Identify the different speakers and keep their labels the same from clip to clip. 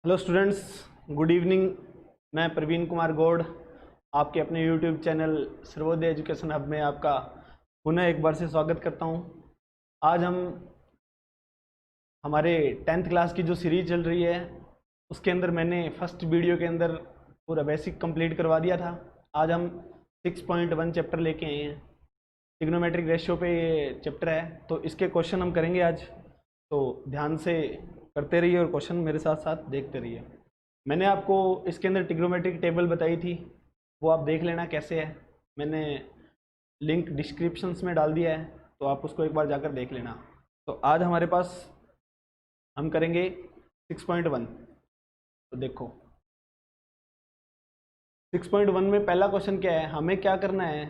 Speaker 1: Hello students, good evening. मैं प्रवीण कुमार गौड़ आपके अपने YouTube channel Sarvodaya education hub में आपका पुनः एक बार से स्वागत करता हूं। आज हम हमारे 10th क्लास की जो सीरीज चल रही है उसके अंदर मैंने फर्स्ट वीडियो के अंदर पूरा बेसिक कंप्लीट करवा दिया था। आज हम 6.1 चैप्टर लेके आए हैं। ट्रिग्नोमेट्रिक रेशियो पे ये चैप्टर है, तो इसके क्वेश्चन हम करेंगे आज। तो ध्यान से करते रहिए और क्वेश्चन मेरे साथ साथ देखते रहिए। मैंने आपको इसके अंदर ट्रिग्नोमेट्रिक टेबल बताई थी, वो आप देख लेना कैसे है। मैंने लिंक डिस्क्रिप्शंस में डाल दिया है, तो आप उसको एक बार जाकर देख लेना। तो आज हमारे पास हम करेंगे 6.1। तो देखो 6.1 में पहला क्वेश्चन क्या है, हमें क्या करना है,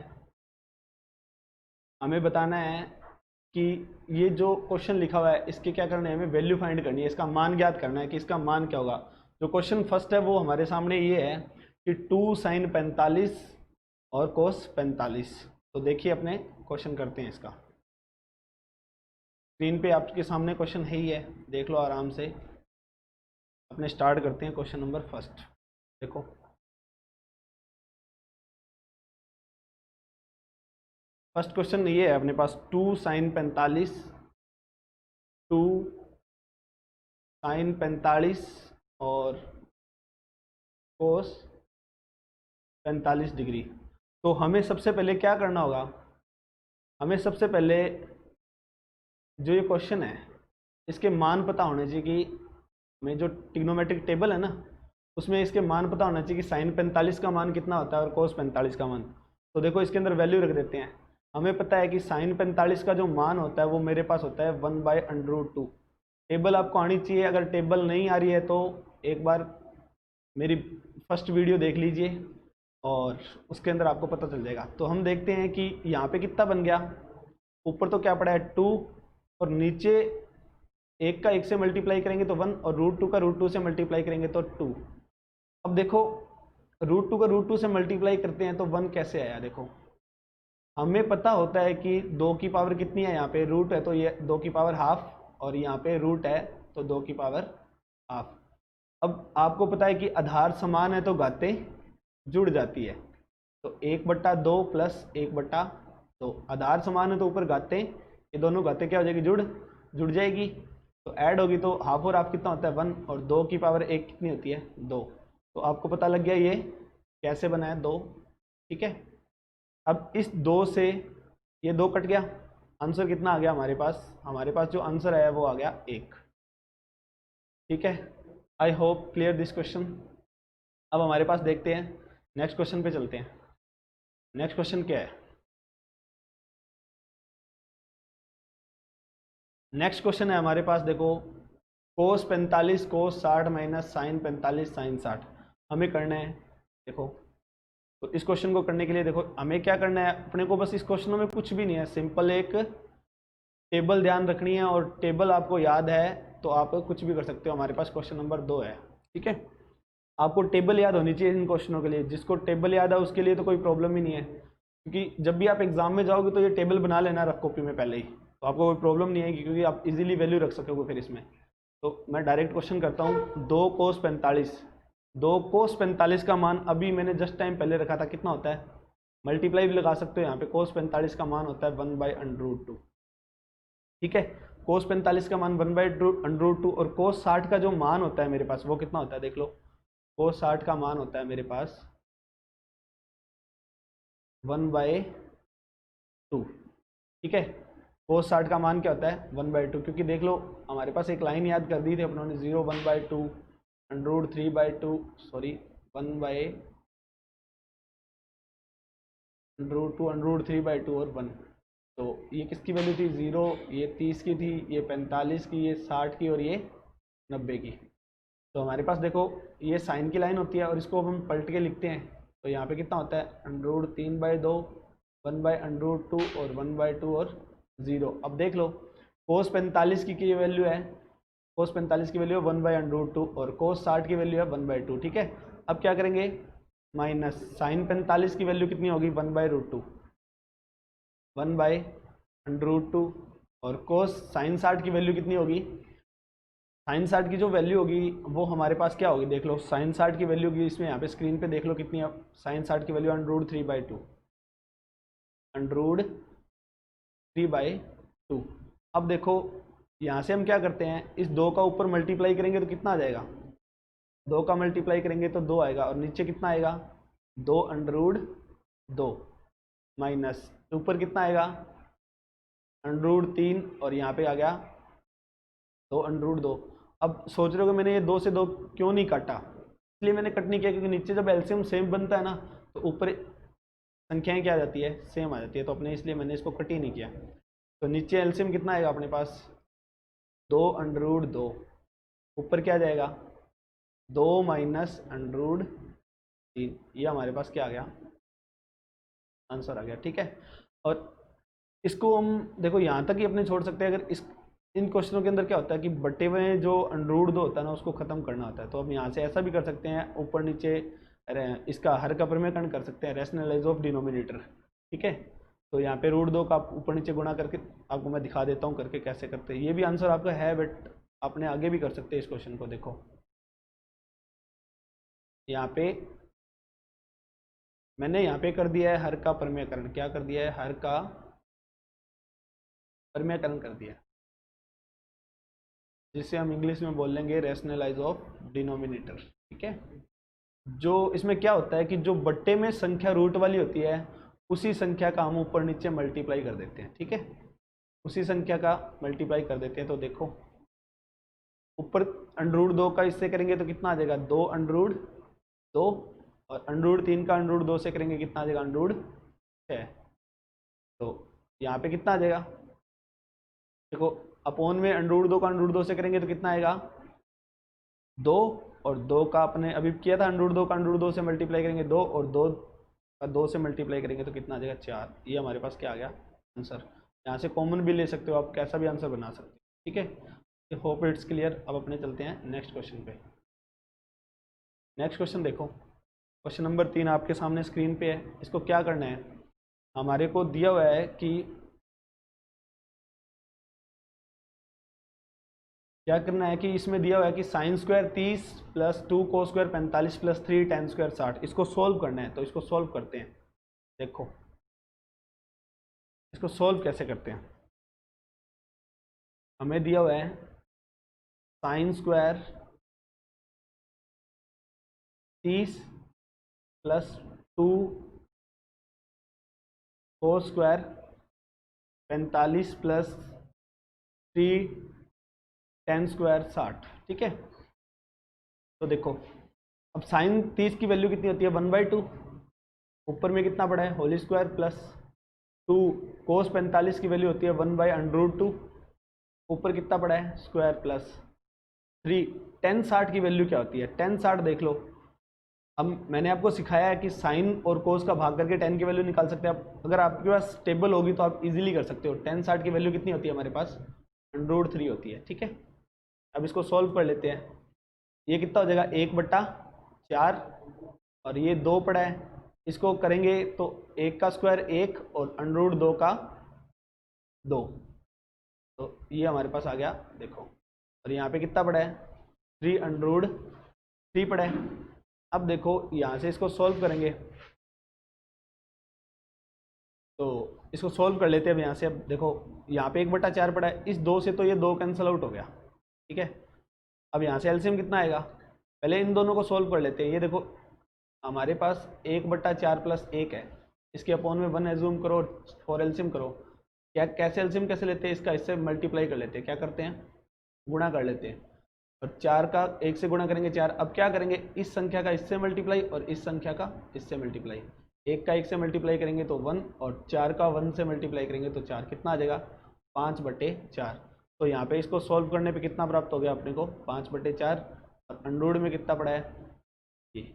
Speaker 1: हमें बताना है कि ये जो क्वेश्चन लिखा हुआ है इसके क्या करना है, हमें वैल्यू फाइंड करनी है, इसका मान ज्ञात करना है कि इसका मान क्या होगा। जो क्वेश्चन फर्स्ट है वो हमारे सामने ये है कि 2 sin 45 और cos 45। तो देखिए अपने क्वेश्चन करते हैं इसका। स्क्रीन पे आपके सामने क्वेश्चन है ही है, देख लो आराम से। अपने स्टार्ट करते हैं क्वेश्चन नंबर फर्स्ट। देखो फर्स्ट क्वेश्चन ये है अपने पास, 2 sin 45, 2 sin 45 और cos 45 डिग्री। तो हमें सबसे पहले क्या करना होगा, हमें सबसे पहले जो ये क्वेश्चन है इसके मान पता होने चाहिए कि हमें जो ट्रिग्नोमेट्रिक टेबल है ना उसमें इसके मान पता होना चाहिए कि साइन 45 का मान कितना होता है और कोस 45 का मान। तो देखो इसके अंदर वैल्यू रख देते हैं। हमें पता है कि साइन 45 का जो मान होता है वो मेरे पास होता है 1/√2। टेबल आपको आनी चाहिए, अगर टेबल नहीं आ रही है तो एक बार मेरी फर्स्ट वीडियो देख लीजिए और उसके अंदर आपको पता चल जाएगा। तो हम देखते हैं कि यहाँ पे कितना बन गया। ऊपर तो क्या पड़ा है 2 और नीचे 1 का 1 से मल्टीप्लाई करेंगे तो 1 और √2 का √2 से मल्टीप्लाई करेंगे तो 2। अब देखो √2 का √2 से मल्टीप्लाई करते हैं तो 1 कैसे आया। देखो हमें पता होता है कि 2 की पावर कितनी है, यहाँ पे रूट है तो ये 2 की पावर हाफ, और यहाँ पे रूट है तो 2 की पावर हाफ। अब आपको पता है कि आधार समान है तो घातें जुड़ जाती है। तो 1/2 प्लस 1/2, आधार समान है तो ऊपर घातें, ये दोनों घातें क्या हो जाएगी, जुड़ जाएगी। तो ऐड होगी तो हाफ और हाफ कितना होता है 1, और 2 की पावर 1 कितनी होती है 2। तो आपको पता लग गया ये कैसे बना है 2। ठीक है, अब इस 2 से ये 2 कट गया, आंसर कितना आ गया हमारे पास जो आंसर आया वो आ गया 1। ठीक है, I hope clear this question. अब हमारे पास देखते हैं नेक्स्ट क्वेश्चन पे चलते हैं। नेक्स्ट क्वेश्चन क्या है, नेक्स्ट क्वेश्चन है हमारे पास, देखो कोस 45 कोस 60 माइनस साइन 45 साइन 60 हमें करना है। देखो तो इस क्वेश्चन को करने के लिए देखो हमें क्या करना है, अपने को बस इस क्वेश्चन में कुछ भी नहीं है, सिंपल एक टेबल ध्यान रखनी है, और टेबल आपको याद है तो आप कुछ भी कर सकते हो। हमारे पास क्वेश्चन नंबर 2 है। ठीक है, आपको टेबल याद होनी चाहिए इन क्वेश्चनों के लिए। जिसको टेबल याद है उसके लिए तो कोई प्रॉब्लम ही नहीं है, क्योंकि जब भी आप एग्जाम में जाओगे तो ये टेबल बना लेना रफ कॉपी में पहले ही, तो आपको कोई प्रॉब्लम नहीं है क्योंकि आप इजीली वैल्यू रख सकोगे फिर इसमें। तो मैं डायरेक्ट क्वेश्चन करता हूँ। 2 कोस 45, 2 कोस 45 का मान अभी मैंने जस्ट टाइम पहले रखा था, कितना होता है, मल्टीप्लाई भी लगा सकते हो यहाँ पे। कोस 45 का मान होता है 1/√2। ठीक है, कोस 45 का मान 1/√2, और कोस 60 का जो मान होता है मेरे पास वो कितना होता है, देख लो। कोस 60 का मान होता है मेरे पास 1/2। ठीक है, कोस 60 का मान क्या होता है 1/2, क्योंकि देख लो हमारे पास एक लाइन याद कर दी थी अपनों ने, 0 1/2 √3/2, सॉरी 1/√2 √3/2 और 1। तो ये किसकी वैल्यू थी 0, ये 30 की थी, ये 45 की, ये 60 की और ये 90 की। तो हमारे पास देखो ये साइन की लाइन होती है और इसको हम पलट के लिखते हैं तो यहाँ पे कितना होता है √3/2, 1/√2 और 1/2 और 0। अब देख लो कोस 45 की वैल्यू है, कोस 45 की वैल्यू है 1/√2 और कोस 60 की वैल्यू है 1/2। ठीक है, अब क्या करेंगे, माइनस साइन 45 की वैल्यू कितनी होगी 1/√2, 1/√2, और कोस साइन 60 की वैल्यू कितनी होगी साइन 60 की जो वैल्यू होगी वो हमारे पास क्या होगी, देख लो साइन 60 की वैल्यू होगी इसमें, यहाँ पे स्क्रीन पे देख लो कितनी है साइन 60 की वैल्यू, √3/2, √3/2। अब देखो यहाँ से हम क्या करते हैं, इस 2 का ऊपर मल्टीप्लाई करेंगे तो कितना आ जाएगा, 2 का मल्टीप्लाई करेंगे तो 2 आएगा, और नीचे कितना आएगा 2√2 माइनस ऊपर कितना आएगा √3, और यहाँ पे आ गया 2√2। अब सोच रहे हो कि मैंने ये 2 से 2 क्यों नहीं काटा, इसलिए मैंने कट नहीं किया क्योंकि नीचे जब एलसीएम सेम बनता है ना तो ऊपर संख्याएं क्या आ जाती है, सेम आ जाती है, तो अपने इसलिए मैंने इसको कट ही नहीं किया। तो नीचे एलसीएम कितना आएगा अपने पास 2√2, ऊपर क्या जाएगा 2 माइनस √3, ये हमारे पास क्या आ गया, आंसर आ गया। ठीक है, और इसको हम देखो यहाँ तक ही अपने छोड़ सकते हैं। अगर इस इन क्वेश्चनों के अंदर क्या होता है कि बटे हुए जो √2 होता है ना उसको खत्म करना होता है, तो हम यहाँ से ऐसा भी कर सकते हैं, ऊपर नीचे इसका हर का परिमेयकरण कर सकते हैं, रैशनलाइज ऑफ डिनोमिनेटर। ठीक है, तो यहाँ पे √2 का ऊपर नीचे गुणा करके आपको मैं दिखा देता हूँ करके कैसे करते हैं। ये भी आंसर आपका है, बट आपने आगे भी कर सकते हैं इस क्वेश्चन को। देखो यहाँ पे मैंने यहाँ पे कर दिया है हर का परिमेयकरण, क्या कर दिया है, हर का परिमेयकरण कर दिया, जिसे हम इंग्लिश में बोल लेंगे रैशनलाइज ऑफ डिनोमिनेटर। ठीक है, जो इसमें क्या होता है कि जो बट्टे में संख्या रूट वाली होती है उसी संख्या का हम ऊपर नीचे मल्टीप्लाई कर देते हैं। ठीक है, उसी संख्या का मल्टीप्लाई कर देते हैं। तो देखो ऊपर √2 का इससे करेंगे तो कितना आ जाएगा 2√2, और √3 का √2 से करेंगे कितना आ जाएगा √6। तो यहाँ पे कितना आ जाएगा, देखो अपोन में √2 का √2 से करेंगे तो कितना आएगा 2, और 2 का अपने अभी किया था √2 का √2 से मल्टीप्लाई करेंगे 2, और 2 का 2 से मल्टीप्लाई करेंगे तो कितना आ जाएगा 4। ये हमारे पास क्या आ गया आंसर। यहाँ से कॉमन भी ले सकते हो आप, कैसा भी आंसर बना सकते हो। ठीक है, होप इट्स क्लियर। अब अपने चलते हैं नेक्स्ट क्वेश्चन पे। नेक्स्ट क्वेश्चन देखो, क्वेश्चन नंबर 3 आपके सामने स्क्रीन पे है। इसको क्या करना है, हमारे को दिया हुआ है कि क्या करना है, कि इसमें दिया हुआ है कि साइन स्क्वायर 30 प्लस 2 को स्क्वायर 45 प्लस 3 टेन स्क्वायर 60, इसको सोल्व करना है। तो इसको सोल्व करते हैं। देखो इसको सोल्व कैसे करते हैं, हमें दिया हुआ है साइन स्क्वायर 30 प्लस 2 को स्क्वायर 45 प्लस 3 टेन स्क्वायर 60। ठीक है, तो देखो अब साइन 30 की वैल्यू कितनी होती है 1/2, ऊपर में कितना पड़ा है होल स्क्वायर, प्लस 2 कोस 45 की वैल्यू होती है 1/√2, ऊपर कितना पड़ा है स्क्वायर, प्लस 3 टेन 60 की वैल्यू क्या होती है, टेन 60 देख लो। अब मैंने आपको सिखाया है कि साइन और कोस का भाग करके टेन की वैल्यू निकाल सकते हैं आप। अगर आपके पास टेबल होगी तो आप इजीली कर सकते हो। टेन 60 की वैल्यू कितनी होती है हमारे पास √3 होती है। ठीक है, अब इसको सॉल्व कर लेते हैं। ये कितना हो जाएगा 1/4, और ये 2 पड़ा है, इसको करेंगे तो 1 का स्क्वायर 1 और √2 का 2, तो ये हमारे पास आ गया। देखो, और यहाँ पे कितना पड़ा है 3√3 पड़ा है। अब देखो यहाँ से इसको सॉल्व करेंगे, तो इसको सॉल्व कर लेते हैं अब यहाँ से। अब देखो यहाँ पे 1/4 पड़ा है, इस 2 से तो ये 2 कैंसिल आउट हो गया। ठीक है, अब यहाँ से एलसीएम कितना आएगा, पहले इन दोनों को सॉल्व कर लेते हैं। ये देखो हमारे पास 1/4 प्लस 1 है, इसके अपॉन में 1 एज्यूम करो और एलसीएम करो। क्या कैसे एलसीएम कैसे लेते हैं, इसका इससे मल्टीप्लाई कर लेते हैं। क्या करते हैं, गुणा कर लेते हैं, और 4 का 1 से गुणा करेंगे 4। अब क्या करेंगे, इस संख्या का इससे मल्टीप्लाई और इस संख्या का इससे मल्टीप्लाई। 1 का 1 से मल्टीप्लाई करेंगे तो 1, और 4 का 1 से मल्टीप्लाई करेंगे तो 4, कितना आ जाएगा 5/4। तो यहाँ पे इसको सॉल्व करने पे कितना प्राप्त हो गया अपने को 5/4, और अंडरूड में कितना पड़ा है ये,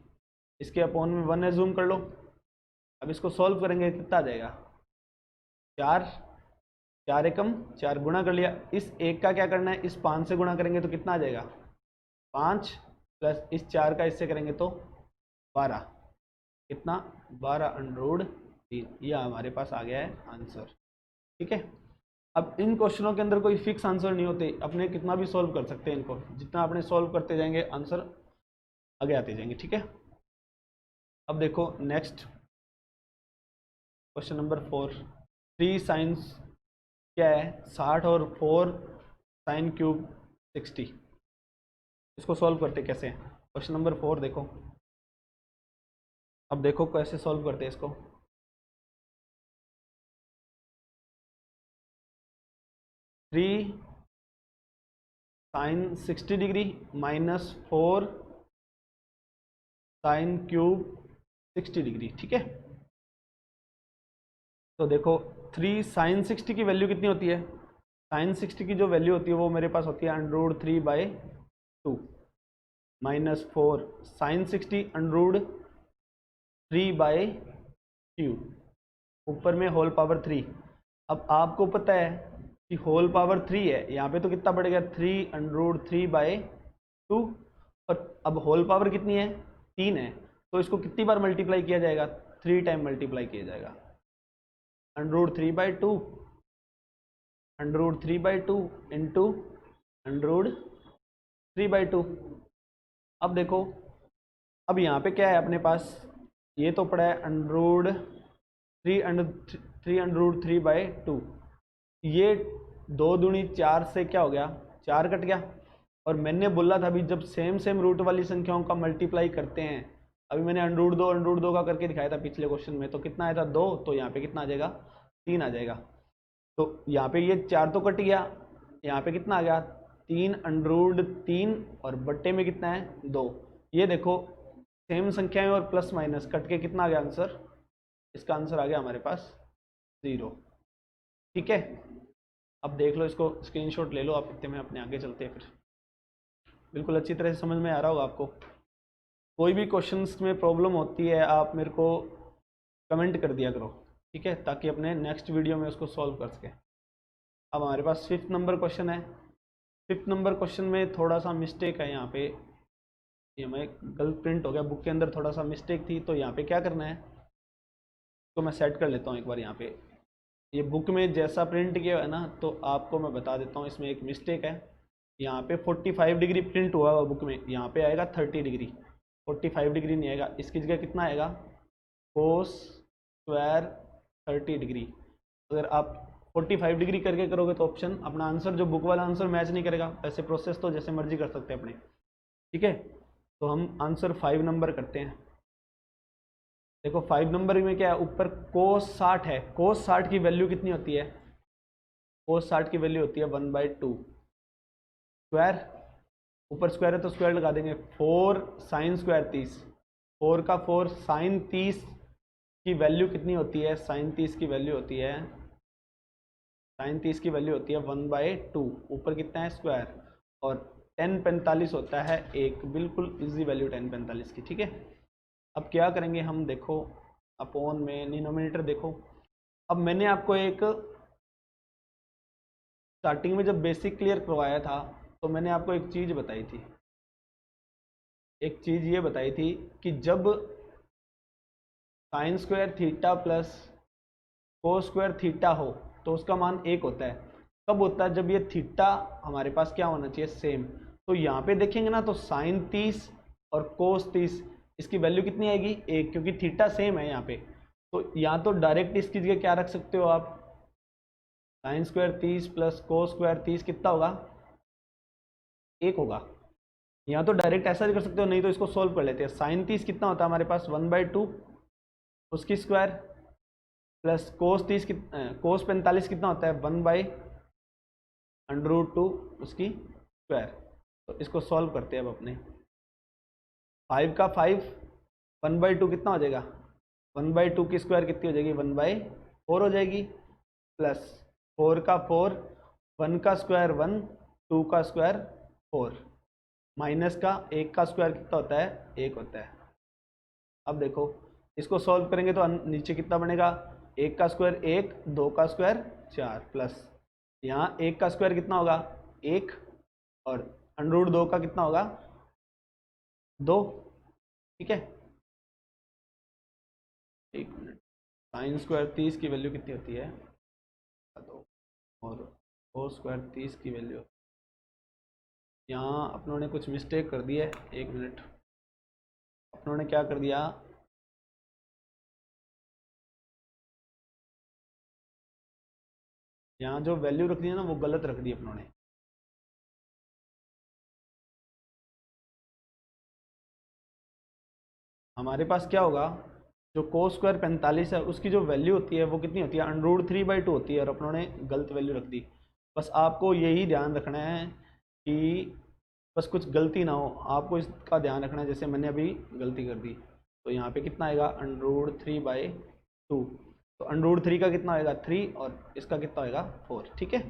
Speaker 1: इसके अपॉन में 1 एज्यूम कर लो। अब इसको सॉल्व करेंगे कितना आ जाएगा 4, 4 एकम 4, गुणा कर लिया। इस 1 का क्या करना है, इस 5 से गुणा करेंगे तो कितना आ जाएगा 5, प्लस इस 4 का इससे करेंगे तो 12, कितना 12 √3। यह हमारे पास आ गया है आंसर। ठीक है, अब इन क्वेश्चनों के अंदर कोई फिक्स आंसर नहीं होते, अपने कितना भी सॉल्व कर सकते हैं इनको, जितना अपने सॉल्व करते जाएंगे आंसर आगे आते जाएंगे, ठीक है। अब देखो नेक्स्ट क्वेश्चन नंबर 4, 3 साइंस क्या है 60 और 4 साइन क्यूब 60, इसको सॉल्व करते कैसे हैं। क्वेश्चन नंबर 4 देखो, अब देखो कैसे सॉल्व करते हैं इसको। 3 sine 60 degree minus 4 sine cube 60 degree, ठीक है। तो देखो 3 साइन 60 की वैल्यू कितनी होती है, साइन 60 की जो वैल्यू होती है वो मेरे पास होती है √3/2 माइनस 4 साइन 60 √3/3, ऊपर में होल पावर 3। अब आपको पता है कि होल पावर 3 है, यहाँ पे तो कितना बढ़ेगा 3√3/2, और अब होल पावर कितनी है 3 है, तो इसको कितनी बार मल्टीप्लाई किया जाएगा, 3 टाइम मल्टीप्लाई किया जाएगा। √3/2 √3/2 इंटू √3/2। अब देखो, अब यहाँ पे क्या है अपने पास, ये तो पड़ा है √3/2, ये 2 दूनी 4 से क्या हो गया 4 कट गया, और मैंने बोला था अभी जब सेम सेम रूट वाली संख्याओं का मल्टीप्लाई करते हैं, अभी मैंने √2 का करके दिखाया था पिछले क्वेश्चन में, तो कितना आया था 2, तो यहाँ पे कितना आ जाएगा 3 आ जाएगा। तो यहाँ पे ये 4 तो कट गया, यहाँ पे कितना आ गया 3√3, और बट्टे में कितना है 2। ये देखो सेम संख्याएं और प्लस माइनस कट के कितना आ गया आंसर, इसका आंसर आ गया हमारे पास 0, ठीक है। अब देख लो इसको, स्क्रीनशॉट ले लो आप, इतने में अपने आगे चलते हैं फिर। बिल्कुल अच्छी तरह से समझ में आ रहा होगा आपको। कोई भी क्वेश्चंस में प्रॉब्लम होती है आप मेरे को कमेंट कर दिया करो, ठीक है, ताकि अपने नेक्स्ट वीडियो में उसको सॉल्व कर सकें। अब हमारे पास 5th नंबर क्वेश्चन है। 5th नंबर क्वेश्चन में थोड़ा सा मिस्टेक है, यहाँ पे ये हमें गलत प्रिंट हो गया, बुक के अंदर थोड़ा सा मिस्टेक थी, तो यहाँ पे क्या करना है, तो मैं सेट कर लेता हूँ एक बार। यहाँ पे ये बुक में जैसा प्रिंट किया है ना, तो आपको मैं बता देता हूँ, इसमें एक मिस्टेक है। यहाँ पे 45 डिग्री प्रिंट हुआ हुआ बुक में, यहाँ पे आएगा 30 डिग्री, 45 डिग्री नहीं आएगा, इसकी जगह कितना आएगा कोस स्क्वायर 30 डिग्री। अगर आप 45 डिग्री करके करोगे तो ऑप्शन अपना आंसर जो बुक वाला आंसर मैच नहीं करेगा, वैसे प्रोसेस तो जैसे मर्जी कर सकते हैं अपने, ठीक है। तो हम आंसर 5 नंबर करते हैं। देखो 5 नंबर में क्या है, ऊपर कोस 60 है, कोस 60 की वैल्यू कितनी होती है, कोस 60 की वैल्यू होती है 1/2 स्क्वायर, ऊपर स्क्वायर है तो स्क्वायर लगा देंगे, 4 साइन स्क्वायर 30, 4 का 4 साइन 30 की वैल्यू कितनी होती है, साइन 30 की वैल्यू होती है, साइन 30 की वैल्यू होती है 1/2, ऊपर कितना है स्क्वायर, और 10 45 होता है एक, बिल्कुल इजी वैल्यू 10 45 की, ठीक है। अब क्या करेंगे हम, देखो अपॉन में डिनोमिनेटर देखो। अब मैंने आपको एक स्टार्टिंग में जब बेसिक क्लियर करवाया था, तो मैंने आपको एक चीज़ बताई थी, एक चीज़ ये बताई थी कि जब sine square theta plus cos square theta हो तो उसका मान 1 होता है। कब होता है, जब ये थीटा हमारे पास क्या होना चाहिए सेम। तो यहाँ पे देखेंगे ना, तो साइन 30 और कोस 30 इसकी वैल्यू कितनी आएगी 1, क्योंकि थीटा सेम है यहाँ पे। तो यहाँ तो डायरेक्ट इसकी जगह क्या रख सकते हो आप, sign square 30 plus cos square 30 कितना होगा 1 होगा। यहाँ तो डायरेक्ट ऐसा भी कर सकते हो, नहीं तो इसको सोल्व कर लेते हैं। साइन 30 कितना होता है हमारे पास 1/2 उसकी स्क्वायर, प्लस कोस 30 कोस 45 कितना होता है 1/√2 उसकी स्क्वायर। तो इसको सॉल्व करते हैं अब अपने, 5 का 5 1/2 कितना हो जाएगा, 1/2 की स्क्वायर कितनी हो जाएगी 1/4 हो जाएगी, प्लस 4 का 4 1 का स्क्वायर 1 2 का स्क्वायर 4, माइनस का 1 का स्क्वायर कितना होता है 1 होता है। अब देखो इसको सॉल्व करेंगे तो नीचे कितना बनेगा, 1 का स्क्वायर 1 2 का स्क्वायर 4, प्लस यहाँ 1 का स्क्वायर कितना होगा 1, और √2 का कितना होगा 2, ठीक है। एक मिनट, साइन स्क्वायर 30 की वैल्यू कितनी होती है 2, और कोस स्क्वायर 30 की वैल्यू। यहाँ अपनों ने कुछ मिस्टेक कर दी है, 1 मिनट। अपनों ने क्या कर दिया, यहाँ जो वैल्यू रख दी है ना वो गलत रख दी अपनों ने। हमारे पास क्या होगा, जो कोस स्क्वायर 45 है उसकी जो वैल्यू होती है वो कितनी होती है, √3/2 होती है, और अपनों ने गलत वैल्यू रख दी। बस आपको यही ध्यान रखना है कि बस कुछ गलती ना हो, आपको इसका ध्यान रखना है। जैसे मैंने अभी गलती कर दी, तो यहाँ पे कितना आएगा, √3/2। तो √3 का कितना आएगा 3, और इसका कितना आएगा 4। ठीक है,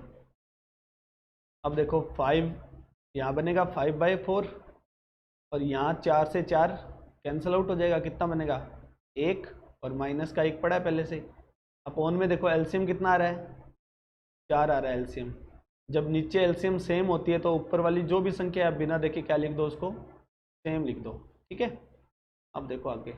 Speaker 1: अब देखो 5 यहाँ बनेगा 5/4, और यहाँ 4 से 4 कैंसिल आउट हो जाएगा, कितना बनेगा 1, और माइनस का 1 पड़ा है पहले से। अपॉन में देखो एलसीएम कितना आ रहा है, 4 आ रहा है एलसीएम। जब नीचे एलसीएम सेम होती है तो ऊपर वाली जो भी संख्या है आप बिना देखे क्या लिख दो, उसको सेम लिख दो। ठीक है, अब देखो आगे।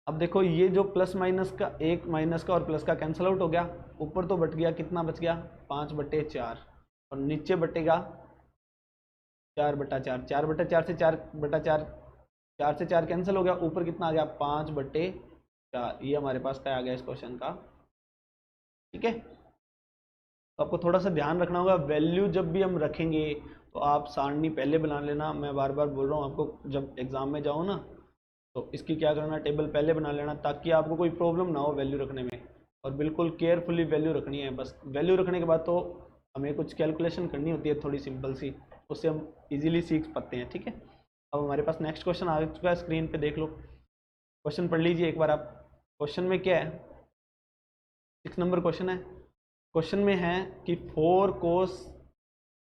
Speaker 1: अब देखो ये जो प्लस माइनस का, एक माइनस का और प्लस का कैंसिल आउट हो गया, ऊपर तो बट गया, कितना बच गया 5/4, और नीचे बटेगा 4/4। 4/4 से 4/4, 4 से 4 कैंसिल हो गया, ऊपर कितना आ गया 5/4। ये हमारे पास क्या आ गया इस क्वेश्चन का। ठीक है, तो आपको थोड़ा सा ध्यान रखना होगा, वैल्यू जब भी हम रखेंगे तो आप सारणी पहले बना लेना। मैं बार बार बोल रहा हूँ आपको, जब एग्जाम में जाओ ना तो इसकी क्या करना, टेबल पहले बना लेना, ताकि आपको कोई प्रॉब्लम ना हो वैल्यू रखने में। और बिल्कुल केयरफुली वैल्यू रखनी है। बस वैल्यू रखने के बाद तो हमें कुछ कैलकुलेशन करनी होती है थोड़ी सिंपल सी, उससे हम इजीली सीख पाते हैं। ठीक है, अब हमारे पास नेक्स्ट क्वेश्चन आ चुका है, स्क्रीन पे देख लो। क्वेश्चन पढ़ लीजिए एक बार आप। क्वेश्चन में क्या है, 6 नंबर क्वेश्चन है। क्वेश्चन में है कि 4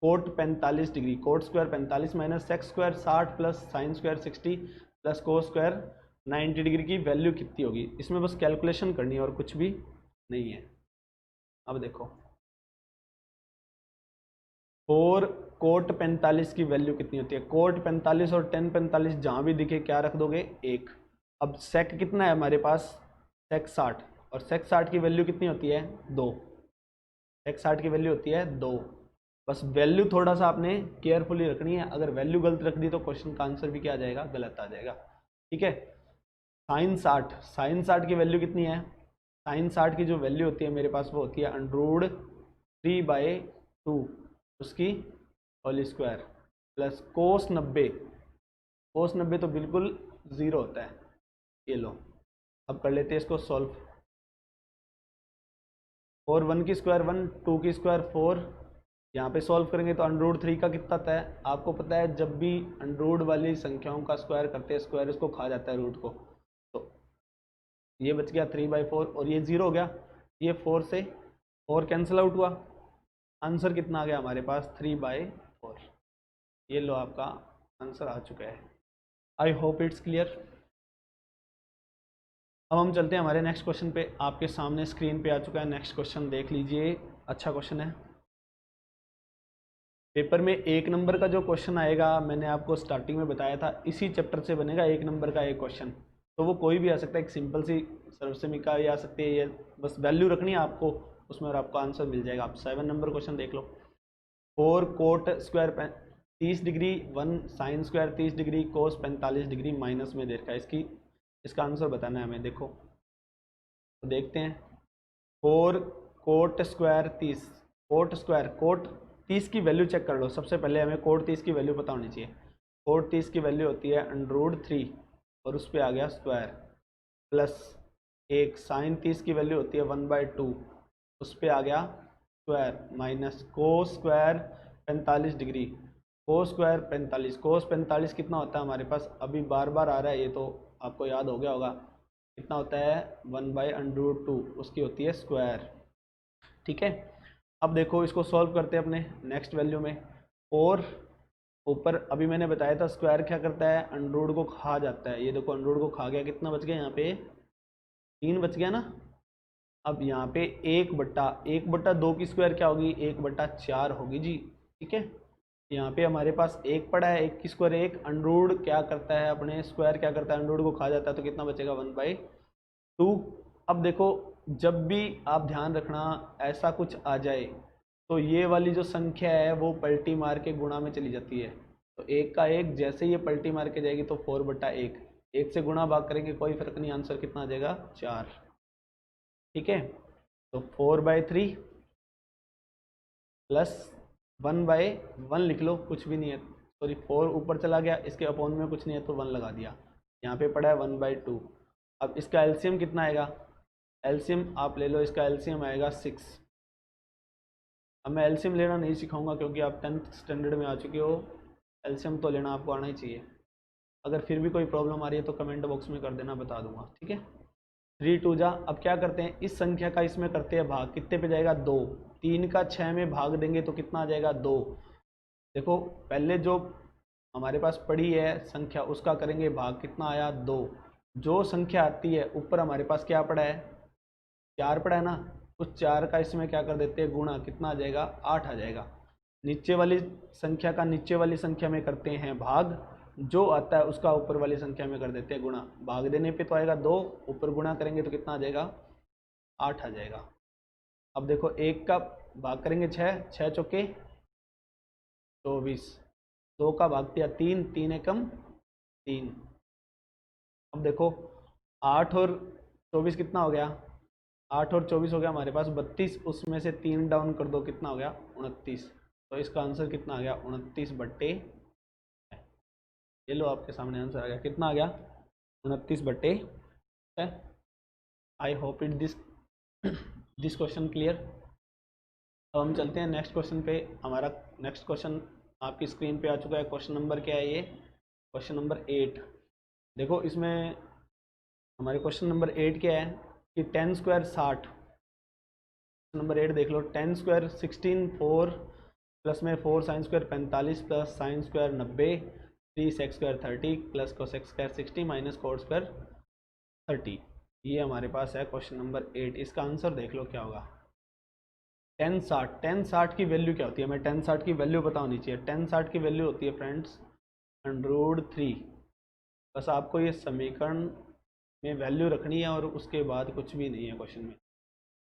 Speaker 1: cot 45 degree, cot square 45 minus sec square 60 plus sine square 60 plus cos square 90 degree की वैल्यू कितनी होगी। इसमें बस कैलकुलेशन करनी है और कुछ भी नहीं है। अब देखो 4 कोट 45 की वैल्यू कितनी होती है, कोट 45 और टेन 45 जहाँ भी दिखे क्या रख दोगे 1। अब सेक कितना है हमारे पास, सेक 60, और सेक 60 की वैल्यू कितनी होती है 2। सेक 60 की वैल्यू होती है 2। बस वैल्यू थोड़ा सा आपने केयरफुली रखनी है, अगर वैल्यू गलत रख दी तो क्वेश्चन का आंसर भी क्या आ जाएगा, गलत आ जाएगा। ठीक है, साइन 60, साइन 60 की वैल्यू कितनी है, साइन 60 की जो वैल्यू होती है मेरे पास वो होती है √3/2 उसकी होल स्क्वायर, प्लस कोस 90, कोस 90 तो बिल्कुल 0 होता है। ये लो, अब कर लेते हैं इसको सॉल्व। 4 1 की स्क्वायर 1, 2 की स्क्वायर 4, यहाँ पे सॉल्व करेंगे तो √3 का कितना आता है, आपको पता है जब भी अंडरूड वाली संख्याओं का स्क्वायर करते हैं, स्क्वायर इसको खा जाता है रूट को। तो ये बच गया 3/4, और ये 0 हो गया, ये 4 से 4 कैंसिल आउट हुआ, आंसर कितना आ गया हमारे पास 3/4। ये लो आपका आंसर आ चुका है। I hope it's clear. अब हम चलते हैं हमारे नेक्स्ट क्वेश्चन पे। आपके सामने स्क्रीन पे आ चुका है नेक्स्ट क्वेश्चन, देख लीजिए, अच्छा क्वेश्चन है। पेपर में 1 नंबर का जो क्वेश्चन आएगा, मैंने आपको स्टार्टिंग में बताया था, इसी चैप्टर से बनेगा 1 नंबर का एक क्वेश्चन। तो वो कोई भी आ सकता है, एक सिंपल सी सर्वसमिका भी आ सकती है, ये बस वैल्यू रखनी है आपको उसमें और आपको आंसर मिल जाएगा। आप 7 नंबर क्वेश्चन देख लो। 4 cot square 30 degree, 1 sine square 30 degree, cos 45 degree minus में दे रखा है, इसका आंसर बताना है हमें। देखो तो देखते हैं। 4 cot square 30, cot square, cot 30 की वैल्यू चेक कर लो। सबसे पहले हमें कोट 30 की वैल्यू पता होनी चाहिए। कोट 30 की वैल्यू होती है √3, और उस पर आ गया स्क्वायर, प्लस एक साइन 30 की वैल्यू होती है 1/2, उस पर आ गया square, minus cos square 45 degree, cos square 45, कोस 45 कितना होता है हमारे पास, अभी बार बार आ रहा है ये तो आपको याद हो गया होगा, कितना होता है 1/√2, उसकी होती है स्क्वायर। ठीक है, अब देखो इसको सॉल्व करते हैं अपने नेक्स्ट वैल्यू में। और ऊपर अभी मैंने बताया था स्क्वायर क्या करता है, अंडरूड को खा जाता है। ये देखो अंडरूड को खा गया, कितना बच गया यहाँ पे 3 बच गया ना। अब यहाँ पे 1/2 की स्क्वायर क्या होगी, 1/4 होगी जी। ठीक है, यहाँ पे हमारे पास 1 पड़ा है, 1 की स्क्वायर 1, अंडरूड क्या करता है अपने, स्क्वायर क्या करता है अंडरूड को खा जाता है, तो कितना बचेगा 1/2। अब देखो, जब भी आप ध्यान रखना ऐसा कुछ आ जाए तो ये वाली जो संख्या है वो पलटी मार के गुणा में चली जाती है। तो एक का एक, जैसे ये पलटी मार के जाएगी तो 4/1, एक से गुणा भाग करेंगे कोई फर्क नहीं, आंसर कितना आ जाएगा 4। ठीक है, तो 4/3 प्लस 1/1 लिख लो, कुछ भी नहीं है, सॉरी 4 ऊपर चला गया, इसके अपॉन में कुछ नहीं है तो 1 लगा दिया, यहाँ पे पड़ा है 1/2। अब इसका एलसीएम कितना आएगा, एलसीएम आप ले लो, इसका एलसीएम आएगा 6। अब मैं एलसीएम लेना नहीं सिखाऊंगा क्योंकि आप 10th स्टैंडर्ड में आ चुके हो, एलसीएम तो लेना आपको आना ही चाहिए। अगर फिर भी कोई प्रॉब्लम आ रही है तो कमेंट बॉक्स में कर देना, बता दूंगा। ठीक है, 3 2 जा। अब क्या करते हैं, इस संख्या का इसमें करते हैं भाग, कितने पे जाएगा 2, 3 का 6 में भाग देंगे तो कितना आ जाएगा 2। देखो पहले जो हमारे पास पड़ी है संख्या उसका करेंगे भाग, कितना आया 2। जो संख्या आती है ऊपर हमारे पास क्या पड़ा है, 4 पड़ा है ना, उस 4 का इसमें क्या कर देते हैं गुणा, कितना आ जाएगा 8 आ जाएगा। नीचे वाली संख्या का नीचे वाली संख्या में करते हैं भाग, जो आता है उसका ऊपर वाली संख्या में कर देते हैं गुणा। भाग देने पे तो आएगा 2, ऊपर गुणा करेंगे तो कितना आ जाएगा 8 आ जाएगा। अब देखो एक का भाग करेंगे 6, 6 चौके 24, 2 का भाग दिया 3, 3 एकम 3। अब देखो 8 और 24 कितना हो गया, 8 और 24 हो गया हमारे पास 32, उसमें से 3 डाउन कर दो, कितना हो गया 29। तो इसका आंसर कितना आ गया 29/, ये लो आपके सामने आंसर आ गया, कितना आ गया 29/। है, I hope it this question clear. अब हम चलते हैं नेक्स्ट क्वेश्चन पे। हमारा नेक्स्ट क्वेश्चन आपकी स्क्रीन पे आ चुका है। क्वेश्चन नंबर क्या है, ये क्वेश्चन नंबर 8। देखो इसमें हमारे क्वेश्चन नंबर 8 क्या है कि 10 स्क्वायर 60, नंबर 8 देख लो, 10 स्क्वायर 16, 4 प्लस में 4 sine square 45 plus sine square 90, 3 sex square 30 plus cosec square 60 minus cot square 30। ये हमारे पास है क्वेश्चन नंबर 8। इसका आंसर देख लो क्या होगा। 10 60 की वैल्यू क्या होती है, हमें 10 60 की वैल्यू पता होनी चाहिए। 10 60 की वैल्यू होती है फ्रेंड्स √3। बस आपको ये समीकरण में वैल्यू रखनी है और उसके बाद कुछ भी नहीं है क्वेश्चन में।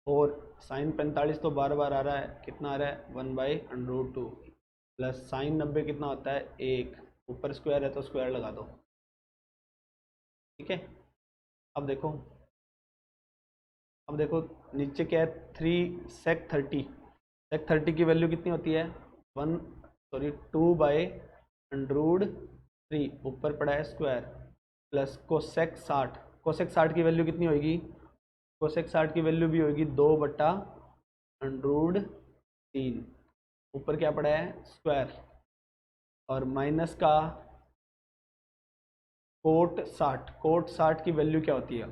Speaker 1: और साइन 45 तो बार बार आ रहा है, कितना आ रहा है 1/√2 प्लस साइन 90 कितना होता है 1, ऊपर स्क्वायर है तो स्क्वायर लगा दो। ठीक है, अब देखो नीचे क्या है 3 सेक 30, सेक 30 की वैल्यू कितनी होती है 2/√3, ऊपर पड़ा है स्क्वायर, प्लस कोसेक 60, कोसेक 60 की वैल्यू कितनी होगी, कोसेक 60 की वैल्यू भी होगी 2/√3, ऊपर क्या पड़ा है स्क्वायर, और माइनस का कोट 60, कोट 60 की वैल्यू क्या होती है,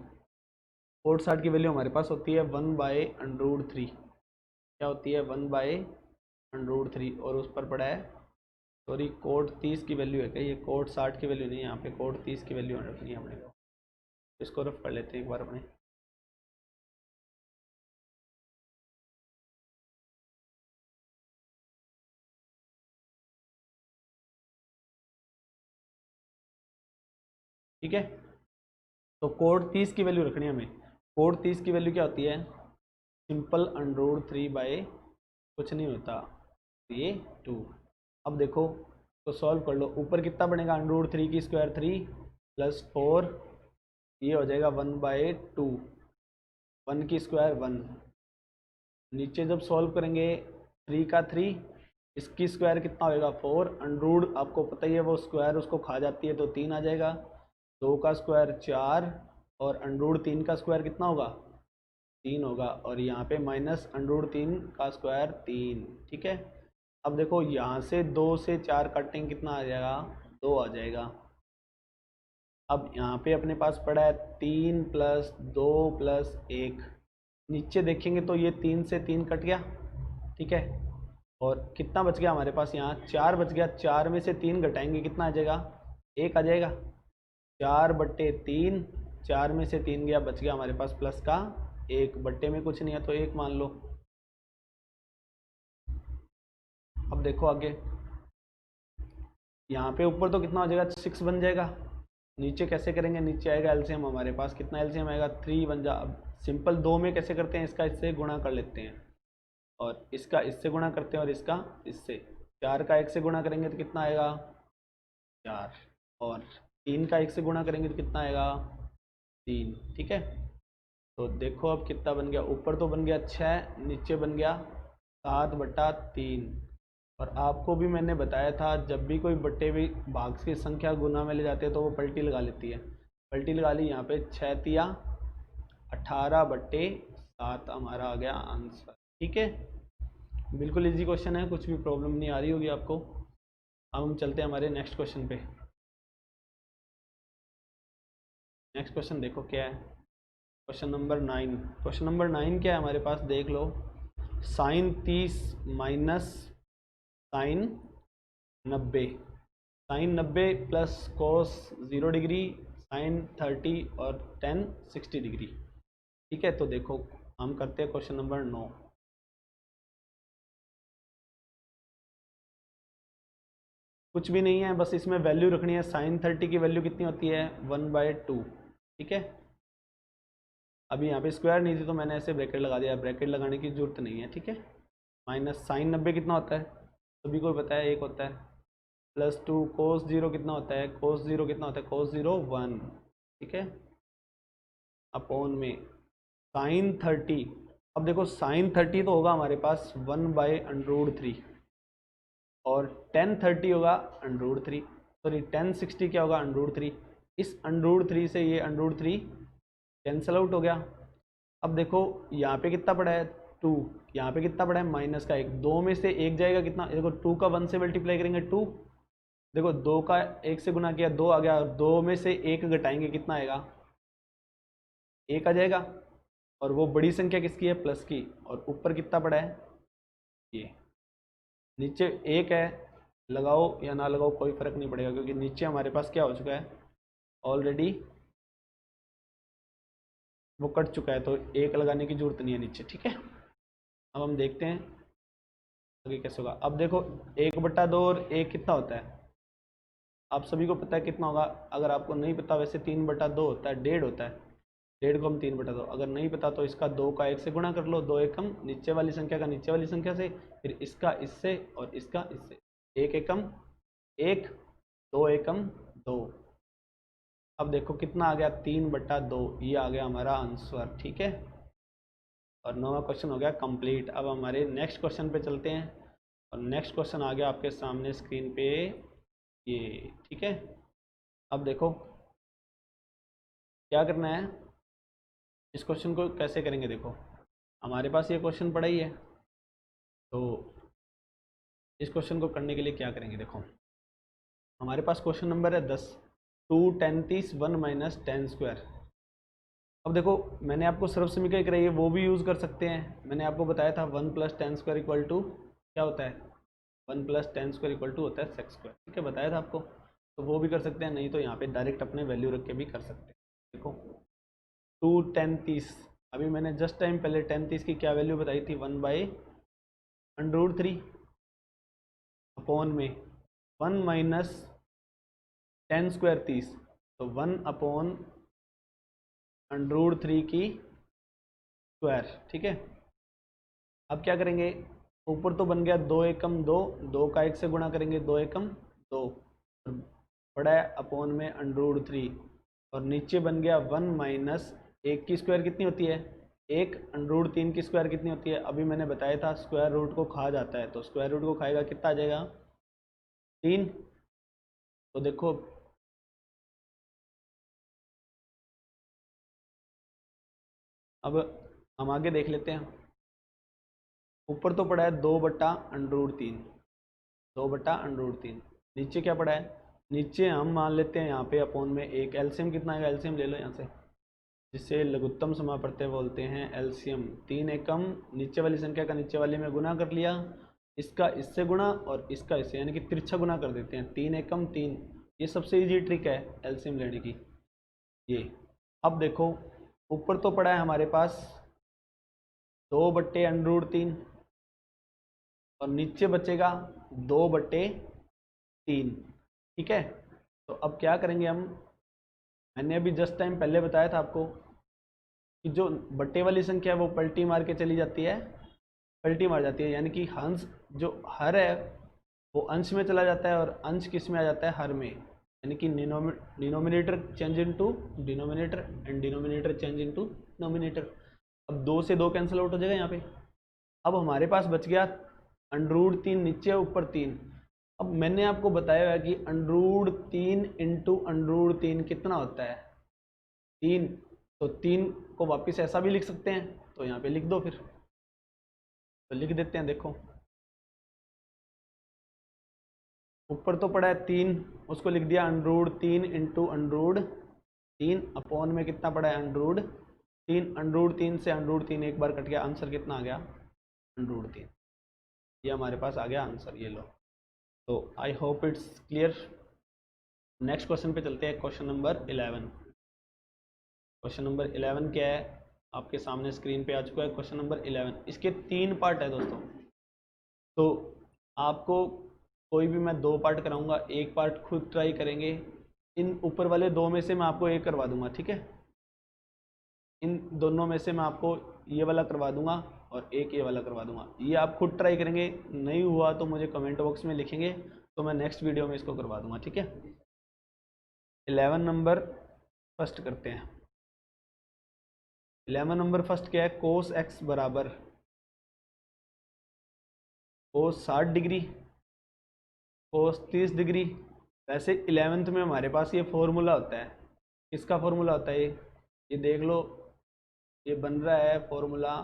Speaker 1: कोट 60 की वैल्यू हमारे पास होती है 1/√3, क्या होती है 1/√3, और उस पर पड़ा है, सॉरी कोट 30 की वैल्यू है क्या, ये कोट 60 की वैल्यू नहीं है, यहाँ पे कोट 30 की वैल्यू रखनी है अपने को। इसको रफ कर लेते हैं एक बार अपने। ठीक है, तो कोड 30 की वैल्यू रखनी है हमें। कोड 30 की वैल्यू क्या होती है, सिंपल √3 कुछ नहीं होता, ये 2। अब देखो तो सॉल्व कर लो, ऊपर कितना बनेगा √3 की स्क्वायर 3 प्लस 4, ये हो जाएगा 1/2, 1 की स्क्वायर 1। नीचे जब सॉल्व करेंगे 3 का 3, इसकी स्क्वायर कितना होएगा 4, अंडरूड आपको पता ही है वो स्क्वायर उसको खा जाती है तो 3 आ जाएगा, 2 का स्क्वायर 4, और अंडरूड 3 का स्क्वायर कितना होगा 3 होगा, और यहाँ पे माइनस √3 का स्क्वायर 3। ठीक है, अब देखो यहाँ से 2 से 4 काटेंगे कितना आ जाएगा 2 आ जाएगा। अब यहाँ पे अपने पास पड़ा है 3 प्लस 2 प्लस 1, नीचे देखेंगे तो ये 3 से 3 कट गया। ठीक है, और कितना बच गया हमारे पास यहाँ 4 बच गया, 4 में से 3 घटाएंगे कितना आ जाएगा 1 आ जाएगा, 4/3, 4 में से 3 गया, बच गया हमारे पास प्लस का 1, बट्टे में कुछ नहीं है तो 1 मान लो। अब देखो आगे, यहाँ पे ऊपर तो कितना हो जाएगा 6 बन जाएगा, नीचे कैसे करेंगे, नीचे आएगा एलसीएम हमारे पास, कितना एलसीएम आएगा 3 बन जा, सिंपल 2 में कैसे करते हैं, इसका इससे गुणा कर लेते हैं और इसका इससे गुणा करते हैं और इसका इससे। 4 का 1 से गुणा करेंगे तो कितना आएगा 4, और 3 का 1 से गुणा करेंगे तो कितना आएगा 3। ठीक है, तो देखो अब कितना बन गया, ऊपर तो बन गया 6, नीचे बन गया 7/3। और आपको भी मैंने बताया था जब भी कोई बट्टे भी भाग की संख्या गुना में ले जाते हैं तो वो पलटी लगा लेती है। पलटी लगा ली, यहाँ पे 6 तिया 18/7 हमारा आ गया आंसर। ठीक है, बिल्कुल इजी क्वेश्चन है, कुछ भी प्रॉब्लम नहीं आ रही होगी आपको। अब हम चलते हैं हमारे नेक्स्ट क्वेश्चन पे। नेक्स्ट क्वेश्चन देखो क्या है, क्वेश्चन नंबर 9। क्वेश्चन नंबर 9 क्या है हमारे पास, देख लो। Sine 30 minus sine 90, sine 90 plus cos 0 degree, sine 30 और टेन 60 डिग्री। ठीक है, तो देखो हम करते हैं क्वेश्चन नंबर 9। कुछ भी नहीं है, बस इसमें वैल्यू रखनी है। साइन 30 की वैल्यू कितनी होती है 1/2। ठीक है, अभी यहाँ पे स्क्वायर नहीं थी तो मैंने ऐसे ब्रैकेट लगा दिया, ब्रैकेट लगाने की जरूरत नहीं है। ठीक है, माइनस साइन 90 कितना होता है, सभी को पता है 1 होता है, +2 कोस 0 कितना होता है, कोस 0 कितना होता है, कोस 0 1। ठीक है, अपॉन में साइन 30। अब देखो साइन 30 तो होगा हमारे पास 1/√3 और टेन 30 होगा √3, सॉरी टेन 60 क्या होगा √3। इस √3 से ये √3 कैंसल आउट हो गया। अब देखो यहाँ पे कितना पड़ा है 2, यहाँ पे कितना पड़ा है माइनस का 1, 2 में से 1 जाएगा कितना, देखो 2 का 1 से मल्टीप्लाई करेंगे 2, देखो 2 का 1 से गुना किया 2 आ गया, 2 में से 1 घटाएंगे कितना आएगा 1 आ जाएगा। और वो बड़ी संख्या किसकी है प्लस की, और ऊपर कितना पड़ा है ये, नीचे 1 है, लगाओ या ना लगाओ कोई फर्क नहीं पड़ेगा क्योंकि नीचे हमारे पास क्या हो चुका है ऑलरेडी वो कट चुका है, तो 1 लगाने की जरूरत नहीं है नीचे। ठीक है, अब हम देखते हैं आगे कैसे होगा। अब देखो 1/2 और 1 कितना होता है, आप सभी को पता है कितना होगा। अगर आपको नहीं पता वैसे 3/2 होता है, 1.5 होता है, 1.5 को हम 3/2, अगर नहीं पता तो इसका 2 का 1 से गुणा कर लो, 2 एकम नीचे वाली संख्या का नीचे वाली संख्या से, फिर इसका इससे और इसका इससे, 1 एकम 1, 2 एकम 2। अब देखो कितना आ गया 3/2, ये आ गया हमारा आंसर। ठीक है, और 9वां क्वेश्चन हो गया कंप्लीट। अब हमारे नेक्स्ट क्वेश्चन पे चलते हैं, और नेक्स्ट क्वेश्चन आ गया आपके सामने स्क्रीन पे ये। ठीक है, अब देखो क्या करना है, इस क्वेश्चन को कैसे करेंगे। देखो हमारे पास ये क्वेश्चन पड़ा ही है, तो इस क्वेश्चन को करने के लिए क्या करेंगे, देखो हमारे पास क्वेश्चन नंबर है 10, 2 10 30 1 माइनस 10 स्क्वायर। अब देखो मैंने आपको सर्व समीकरण कराई है वो भी यूज़ कर सकते हैं, मैंने आपको बताया था 1 + 10 स्क्वायर इक्वल टू क्या होता है, 1 + 10 स्क्वायर इक्वल टू होता है सेक्स स्क्वायर। ठीक है, बताया था आपको, तो वो भी कर सकते हैं, नहीं तो यहाँ पे डायरेक्ट अपने वैल्यू रख के भी कर सकते हैं। देखो 2 10 30, अभी मैंने जस्ट टाइम पहले 10 30 की क्या वैल्यू बताई थी 1/√3 अपॉन में 1 माइनस 10 स्क्वायर 30, तो 1/√3 की स्क्वायर। ठीक है, अब क्या करेंगे, ऊपर तो बन गया 2 एकम 2, 2 का 1 से गुणा करेंगे 2 एकम 2, बड़ा है अपॉन में √3, और नीचे बन गया 1 माइनस 1 की स्क्वायर कितनी होती है 1, √3 की स्क्वायर कितनी होती है, अभी मैंने बताया था स्क्वायर रूट को खा जाता है, तो स्क्वायर रूट को खाएगा कितना आ जाएगा 3। तो देखो अब हम आगे देख लेते हैं, ऊपर तो पड़ा है 2/√3, 2/√3, नीचे क्या पड़ा है, नीचे हम मान लेते हैं यहाँ पे अपॉन में एक, एलसीएम कितना आएगा, एलसीएम ले लो यहाँ से, जिसे लघुत्तम समापवर्त्य बोलते हैं एलसीएम। 3 एकम नीचे वाली संख्या का नीचे वाले में गुना कर लिया, इसका इससे गुणा और इसका इससे, यानी कि तिरछा गुना कर देते हैं, 3 एकम 3, ये सबसे इजी ट्रिक है एलसीएम लेने की ये। अब देखो ऊपर तो पड़ा है हमारे पास 2/√3 और नीचे बचेगा 2/3। ठीक है, तो अब क्या करेंगे हम, मैंने अभी जस्ट टाइम पहले बताया था आपको कि कि जो बट्टे वाली संख्या है वो पलटी मार के चली जाती है, पलटी मार जाती है, यानी कि हंस जो हर है वो अंश में चला जाता है और अंश किस में आ जाता है, हर में, यानी कि denominator change into denominator and denominator change into denominator. अब 2 से 2 कैंसिल आउट हो जाएगा यहाँ पे। अब हमारे पास बच गया अंडरूट 3 नीचे ऊपर 3। अब मैंने आपको बताया है कि अंडरूट 3 इंटू अंडरूट 3 कितना होता है, 3। तो 3 को वापस ऐसा भी लिख सकते हैं, तो यहाँ पे लिख दो फिर, तो लिख देते हैं। देखो ऊपर तो पड़ा है 3, उसको लिख दिया अंडरूट 3 इंटू अंडरूट 3 अपॉन में कितना पड़ा है अंडरूट 3। अंडरूट 3 से अंडरूट 3 एक बार कट गया, आंसर कितना आ गया अंडरूट 3। ये हमारे पास आ गया आंसर, ये लो। तो I hope it's clear. Next question पे चलते हैं, क्वेश्चन नंबर 11। क्वेश्चन नंबर 11 क्या है, आपके सामने स्क्रीन पे आ चुका है क्वेश्चन नंबर 11। इसके 3 पार्ट है दोस्तों, तो आपको कोई भी मैं 2 पार्ट कराऊंगा, एक पार्ट खुद ट्राई करेंगे। इन ऊपर वाले 2 में से मैं आपको एक करवा दूंगा, ठीक है। इन दोनों में से मैं आपको ये वाला करवा दूंगा और एक ये वाला करवा दूंगा। ये आप खुद ट्राई करेंगे, नहीं हुआ तो मुझे कमेंट बॉक्स में लिखेंगे, तो मैं नेक्स्ट वीडियो में इसको करवा दूंगा, ठीक है। 11 नंबर फर्स्ट करते हैं। 11 नंबर फर्स्ट क्या है, कोस एक्स बराबर कोस 60 डिग्री कोस 30 डिग्री। वैसे 11th में हमारे पास ये फॉर्मूला होता है, किसका फॉर्मूला होता है ये देख लो, ये बन रहा है फॉर्मूला।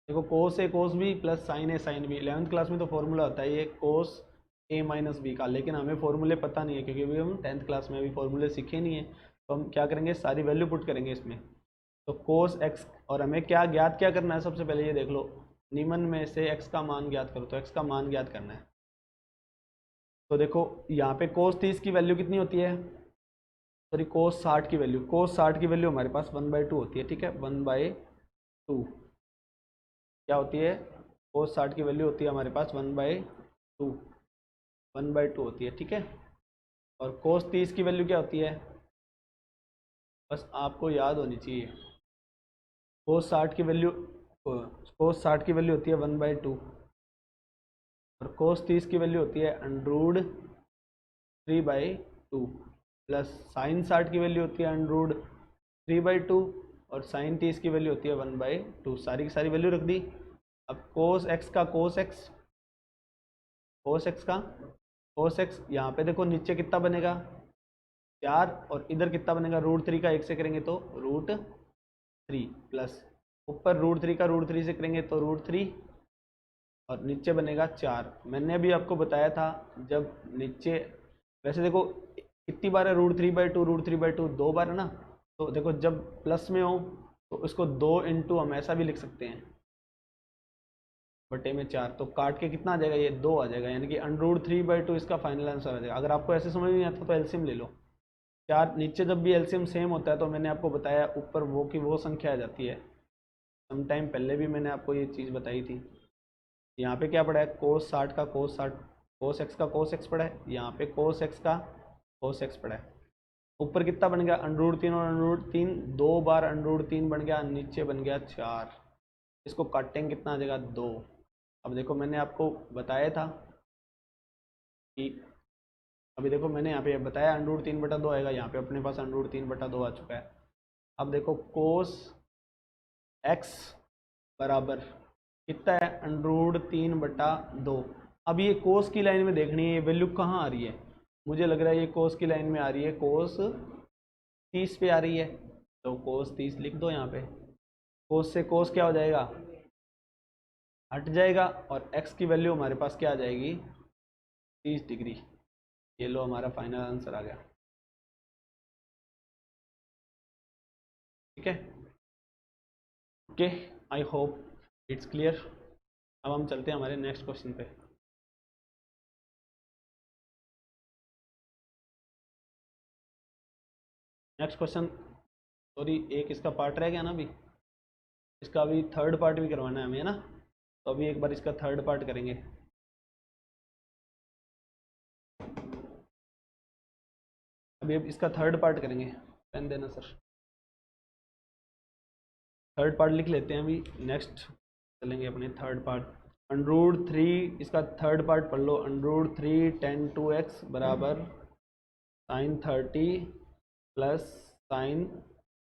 Speaker 1: देखो कोस ए कोस बी प्लस साइन ए साइन बी, 11th क्लास में तो फॉर्मूला होता है ये कोस ए माइनस बी का, लेकिन हमें फॉर्मूले पता नहीं है क्योंकि अभी हम 10th क्लास में अभी फॉर्मूले सीखे नहीं है। तो हम क्या करेंगे, सारी वैल्यू पुट करेंगे इसमें। तो कोस एक्स, और हमें क्या ज्ञात क्या करना है, सबसे पहले ये देख लो, निम्न में से एक्स का मान ज्ञात करो, तो एक्स का मान ज्ञात करना है। तो देखो यहाँ पे कोस 30 की वैल्यू कितनी होती है, सॉरी कोस 60 की वैल्यू, कोस 60 की वैल्यू हमारे पास 1/2 होती है, ठीक है। 1/2 क्या होती है, कोस 60 की वैल्यू होती है हमारे पास 1/2, 1/2 होती है, ठीक है। और कोस 30 की वैल्यू क्या होती है, बस आपको याद होनी चाहिए, कोस 60 की वैल्यू, कोस 60 की वैल्यू होती है 1/2 और कोस 30 की वैल्यू होती है अंडरूड 3/2 प्लस साइन 60 की वैल्यू होती है अंडरूड 3/2 और साइन 30 की वैल्यू होती है 1/2। सारी की सारी वैल्यू रख दी। अब कोस एक्स का कोस एक्स, कोस एक्स का कोस एक्स, यहाँ पे देखो नीचे कितना बनेगा 4 और इधर कितना बनेगा √3 का 1 से करेंगे तो √3 प्लस ऊपर √3 का √3 से करेंगे तो √3 और नीचे बनेगा 4। मैंने अभी आपको बताया था जब नीचे, वैसे देखो कितनी बार है √3/2, √3/2 2 बार है ना। तो देखो जब प्लस में हो तो इसको 2 इंटू हम ऐसा भी लिख सकते हैं बटे में 4, तो काट के कितना आ जाएगा, ये 2 आ जाएगा, यानी कि √3/2 इसका फाइनल आंसर आ जाएगा। अगर आपको ऐसे समझ नहीं आता तो एलसीएम ले लो। 4 नीचे जब भी एलसीएम सेम होता है तो मैंने आपको बताया ऊपर वो की वो संख्या आ जाती है। सम टाइम पहले भी मैंने आपको ये चीज़ बताई थी। यहाँ पे क्या पड़ा है, कोस 60 का कोस 60, कोस एक्स का कोस एक्स पड़ा है, यहाँ पे कोस एक्स का कोस एक्स पड़ा है। ऊपर कितना बन गया √3 और √3, 2 बार √3 बन गया, नीचे बन गया 4। इसको काटेंगे कितना आ जाएगा 2। अब देखो मैंने आपको बताया था कि, अभी देखो मैंने यहाँ पे बताया √3/2 आएगा, यहाँ पे अपने पास √3/2 आ चुका है। अब देखो कोस एक्स बराबर कितना है √3/2। अब ये कोस की लाइन में देखनी है ये वैल्यू कहाँ आ रही है, मुझे लग रहा है ये कोस की लाइन में आ रही है, कोस 30 पे आ रही है, तो कोस 30 लिख दो यहाँ पे। कोस से कोस क्या हो जाएगा, हट जाएगा और x की वैल्यू हमारे पास क्या आ जाएगी 30 डिग्री। ये लो हमारा फाइनल आंसर आ गया, ठीक है। Okay, I hope it's clear. अब हम चलते हैं हमारे नेक्स्ट क्वेश्चन पे। नेक्स्ट क्वेश्चन, सॉरी एक इसका पार्ट रह गया ना अभी, इसका अभी थर्ड पार्ट भी करवाना है हमें, है ना। तो अभी एक बार इसका थर्ड पार्ट करेंगे। अभी अब इसका थर्ड पार्ट करेंगे, पेन देना सर। थर्ड पार्ट लिख लेते हैं अभी, नेक्स्ट चलेंगे अपने थर्ड पार्ट। √3 इसका थर्ड पार्ट पढ़ लो। √3 tan 2x बराबर sin 30 plus sin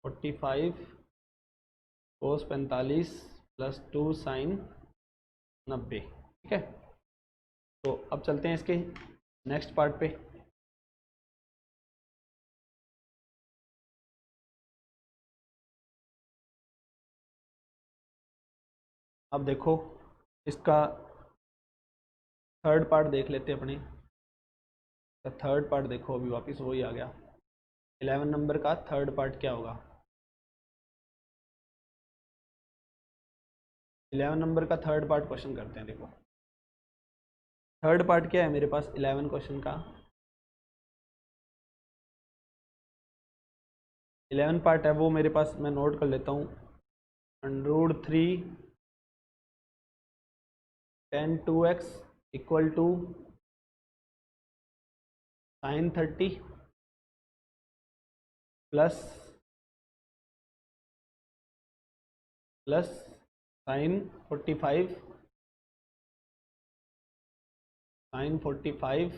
Speaker 1: 45 cos 45 plus 2 sin 90। ठीक है, तो अब चलते हैं इसके नेक्स्ट पार्ट पे। अब देखो इसका थर्ड पार्ट देख लेते हैं अपने। थर्ड पार्ट देखो, अभी वापस वही आ गया। 11 नंबर का थर्ड पार्ट क्या होगा? 11 नंबर का थर्ड पार्ट क्वेश्चन करते हैं। देखो थर्ड पार्ट क्या है मेरे पास 11 क्वेश्चन का। 11 पार्ट है वो मेरे पास, मैं नोट कर लेता हूँ। √3 tan 2x equal to sin 30 plus sin 45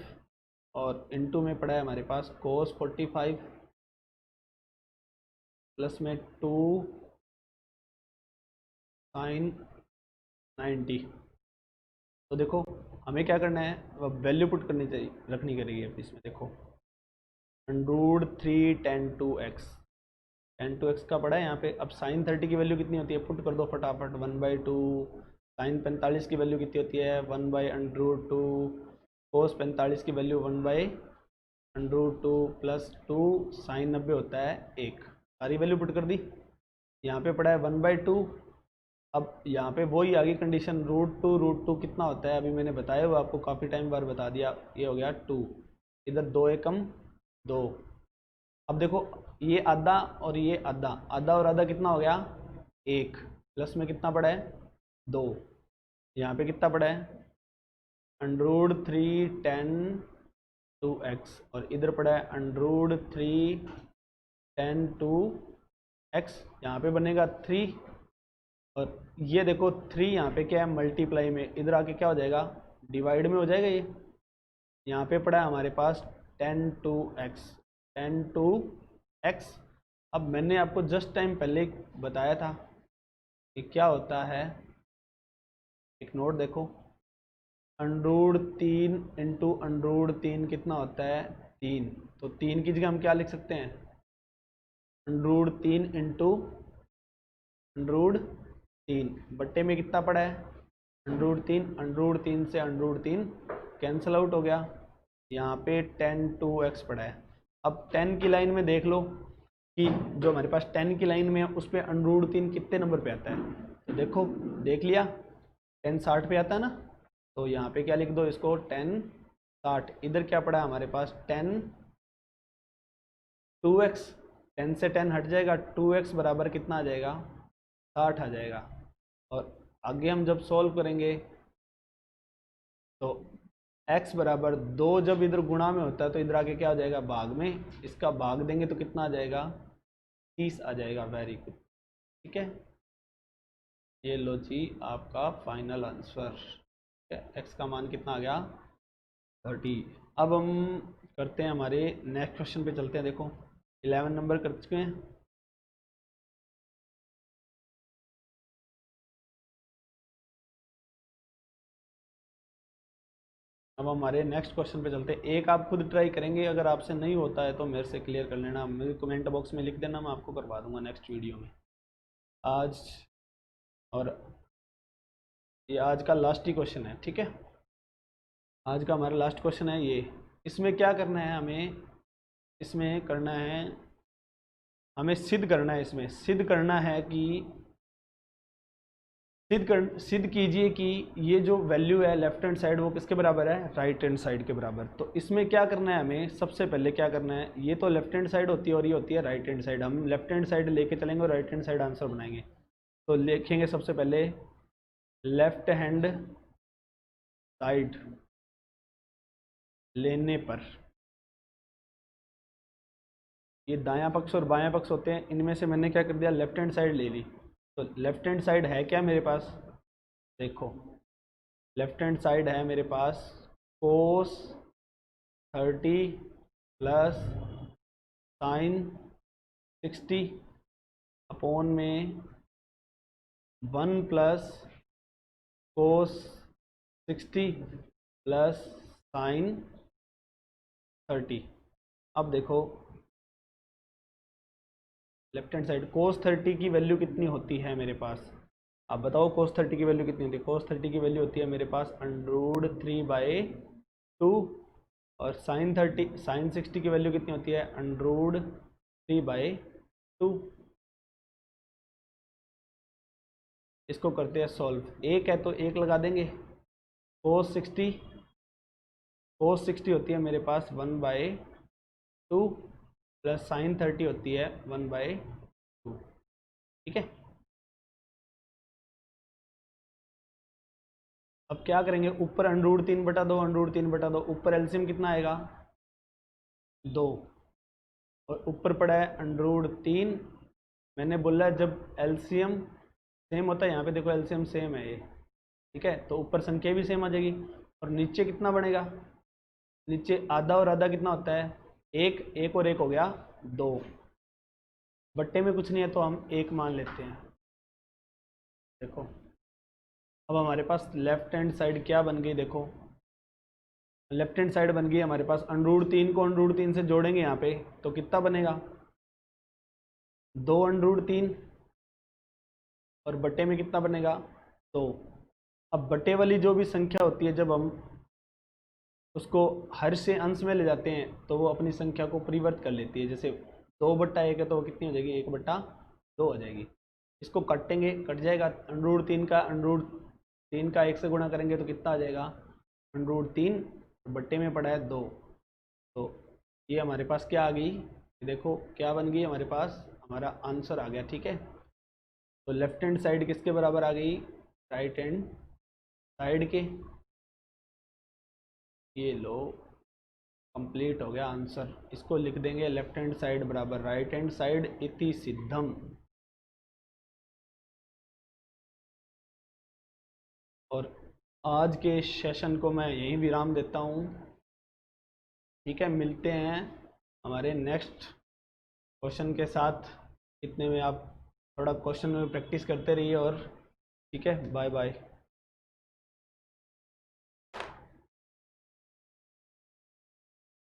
Speaker 1: और इनटू में पड़ा है हमारे पास cos 45 प्लस में 2 sin 90। तो देखो हमें क्या करना है, वैल्यू पुट करनी चाहिए, रखनी करेगी अब इसमें। देखो √3 tan 2x का पड़ा है यहाँ पे। अब sin 30 की वैल्यू कितनी होती है, पुट कर दो फटाफट, 1/2। sin 45 की वैल्यू कितनी होती है, 1/√2। cos 45 की वैल्यू 1/√2 प्लस 2 sin 90 होता है 1। सारी वैल्यू पुट कर दी। यहाँ पे पड़ा है 1/2। अब यहाँ पे वही आगे कंडीशन, √2 कितना होता है, अभी मैंने बताया वो आपको काफ़ी टाइम बार बता दिया। ये हो गया 2, इधर 2 एकम 2। अब देखो ये आधा और ये आधा, आधा और आधा कितना हो गया 1, प्लस में कितना पड़ा है 2। यहाँ पे कितना पड़ा है √3 tan 2x और इधर पड़ा है √3 tan 2x। यहाँ पे बनेगा 3 और ये देखो 3 यहाँ पे क्या है मल्टीप्लाई में, इधर आके क्या हो जाएगा डिवाइड में हो जाएगा। ये यहाँ पे पड़ा है हमारे पास tan 2x। अब मैंने आपको जस्ट टाइम पहले बताया था कि क्या होता है, एक नोट देखो, √3 इंटू √3 कितना होता है 3। तो 3 की जगह हम क्या लिख सकते हैं, √3 इंटू √3 बट्टे में कितना पड़ा है √3 से √3 कैंसिल आउट हो गया। यहाँ पे tan 2x पड़ा है। अब 10 की लाइन में देख लो कि जो हमारे पास 10 की लाइन में है उस पर √3 कितने नंबर पे आता है। तो देखो देख लिया 10 60 पे आता है ना, तो यहाँ पे क्या लिख दो इसको 10 60। इधर क्या पड़ा है हमारे पास 10 2x, 10 से 10 हट जाएगा, 2x बराबर कितना आ जाएगा 60 आ जाएगा। और आगे हम जब सॉल्व करेंगे तो x बराबर 2 जब इधर गुणा में होता है तो इधर आके क्या हो जाएगा भाग में, इसका भाग देंगे तो कितना आ जाएगा 30 आ जाएगा। वेरी गुड, ठीक है, ये लो जी आपका फाइनल आंसर। x का मान कितना आ गया 30। अब हम करते हैं हमारे नेक्स्ट क्वेश्चन पे चलते हैं। देखो 11 नंबर कर चुके हैं। अब हमारे नेक्स्ट क्वेश्चन पे चलते हैं। एक आप खुद ट्राई करेंगे, अगर आपसे नहीं होता है तो मेरे से क्लियर कर लेना, मेरे कमेंट बॉक्स में लिख देना, मैं आपको करवा दूंगा नेक्स्ट वीडियो में। आज और ये आज का लास्ट ही क्वेश्चन है, ठीक है, आज का हमारा लास्ट क्वेश्चन है ये। इसमें क्या करना है हमें, इसमें करना है हमें सिद्ध करना है, इसमें सिद्ध करना है कि सिद्ध कीजिए कि ये जो वैल्यू है लेफ्ट हैंड साइड वो किसके बराबर है राइट हैंड साइड के बराबर। तो इसमें क्या करना है हमें, सबसे पहले क्या करना है, ये तो लेफ्ट हैंड साइड होती है और ये होती है राइट हैंड साइड। हम लेफ्ट हैंड साइड लेके चलेंगे और राइट हैंड साइड आंसर बनाएंगे। तो लिखेंगे सबसे पहले लेफ्ट हैंड साइड लेने पर, ये दायां पक्ष और बायां पक्ष होते हैं, इनमें से मैंने क्या कर दिया लेफ्ट हैंड साइड ले ली। तो लेफ्ट हैंड साइड है क्या मेरे पास, देखो लेफ्ट हैंड साइड है मेरे पास कोस 30 प्लस साइन 60 अपॉन में 1 प्लस कोस 60 प्लस साइन 30। अब देखो लेफ्ट हैंड साइड कोस 30 की वैल्यू कितनी होती है मेरे पास, आप बताओ कोस 30 की वैल्यू कितनी होती है। कोस 30 की वैल्यू होती है मेरे पास √3/2 और साइन 60 की वैल्यू कितनी होती है √3/2। इसको करते हैं सॉल्व, एक है तो एक लगा देंगे। कोस 60 होती है मेरे पास 1/2 प्लस साइन 30 होती है 1/2, ठीक है। अब क्या करेंगे, ऊपर √3/2 √3/2, ऊपर एलसीएम कितना आएगा 2 और ऊपर पड़ा है √3। मैंने बोला जब एलसीएम सेम होता है, यहाँ पे देखो एलसीएम सेम है ये, ठीक है, तो ऊपर संख्या भी सेम आ जाएगी। और नीचे कितना बनेगा, नीचे आधा और आधा कितना होता है, एक और एक हो गया 2, बट्टे में कुछ नहीं है तो हम एक मान लेते हैं। देखो अब हमारे पास लेफ्ट हैंड साइड क्या बन गई, देखो लेफ्ट हैंड साइड बन गई हमारे पास √3 को √3 से जोड़ेंगे यहाँ पे तो कितना बनेगा 2 √3 और बट्टे में कितना बनेगा 2। अब बट्टे वाली जो भी संख्या होती है जब हम उसको हर से अंश में ले जाते हैं तो वो अपनी संख्या को परिवर्त कर लेती है। जैसे 2/1 है तो वो कितनी हो जाएगी 1/2 हो जाएगी। इसको काटेंगे, कट जाएगा √3 का 1 से गुणा करेंगे तो कितना आ जाएगा √3, बट्टे में पड़ा है 2। तो ये हमारे पास क्या आ गई, देखो क्या बन गई हमारे पास, हमारा आंसर आ गया, ठीक है। तो लेफ्ट हैंड साइड किसके बराबर आ गई, राइट हैंड साइड के। ये लो कंप्लीट हो गया आंसर। इसको लिख देंगे लेफ्ट हैंड साइड बराबर राइट हैंड साइड इति सिद्धम। और आज के सेशन को मैं यहीं विराम देता हूँ, ठीक है। मिलते हैं हमारे नेक्स्ट क्वेश्चन के साथ। इतने में आप थोड़ा क्वेश्चन में प्रैक्टिस करते रहिए और ठीक है, बाय बाय।